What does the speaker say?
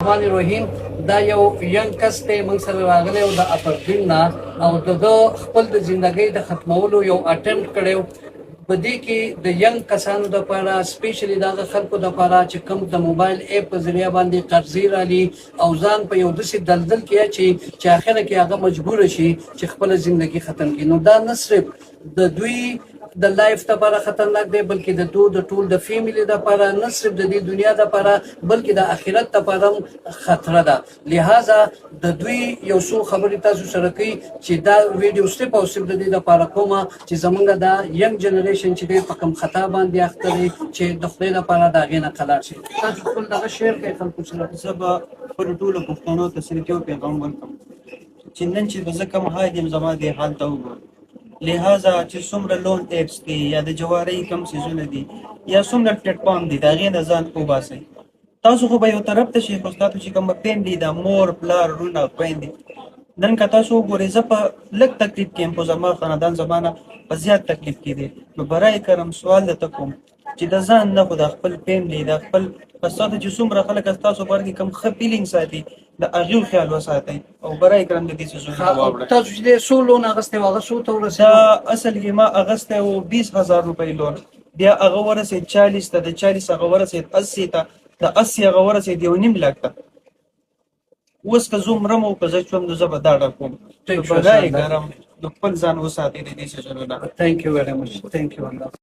الرحمن الرحیم دا یو ینګ کس دی موږ سره راغلی او د اپردین نه او د ده خپل د زندګۍ د ختمولو یو اټمپټ کړی و. په دې کې د ینګ کسانو دپاره سپیشلي د هغه خلکو دپاره چې کوم د موبایل ایپ په ذریعه باندې قرضې رالي او ځان په یو داسې دلدل کې اچي چې اخره کې هغه مجبوره شي چې خپله زندګي ختم کړي. نو دا نه صرف د دوی د لایف لپاره خطرناک دی بلکې د ټول د فیملی لپاره نه صرف د دې دنیا لپاره بلکې د آخرت لپاره هم خطره ده. لہذا د دوی یو څو خبرې تاسو سره کوي چې دا ویډیو سټیپ او صرف د دې لپاره کومه چې زمونږ دا ینګ جنریشن چې دی په کوم خطا باندې اخته دی چې د خدای لپاره د هغې نه قلار شي. تاسو خپل دغه شیر کوئ خلکو سره. زه به خپلو ټولو پښتنو ته صرف یو پیغام ورکړم چې نن چې به زه کوم حال یم زما دې حال ته وګورئ. لہذا چې څومره لون ایپس دي یا د جوارۍ کم څیزونه دي یا څومره پلیټ فارم دي د هغې نه ځان وباسئ. تاسو خو به یو طرف ته شئ خو ستاسو چې کومه پیندې ده مور پلار وروڼه خویندې نن که تاسو وګورئ زه په لږ تکلیف کې یم خو زما خاندان زما نه په زیات تکلیف کې دی. نو برای کرم سوال درته کوم چې د ځان نه خو د خپل فیملی د خپل په ستاسو چې څومره خلک ستاسو باره کې کوم ښه فیلینګ ساتي د هغې خیال وساتئ او برای کرم د دې څیزونو نه واوړئ. تاسو چې دی څو لون اخیستی و هغه څو ته دا ورسېدو؟ اصل کې ما اخیستی و 20,000 روپۍ لون، بیا هغه ورسېد 40 ته، د 40 هغه ورسېد 80 ته، د 80 هغه ورسېد 1.5 لک ته. اوس که زه مرم او که زه چوم نو زه به دا ډکوم. برای کرم د خپل ځان وساتئ د دې څیزونو نه. Thank you very much. Thank you.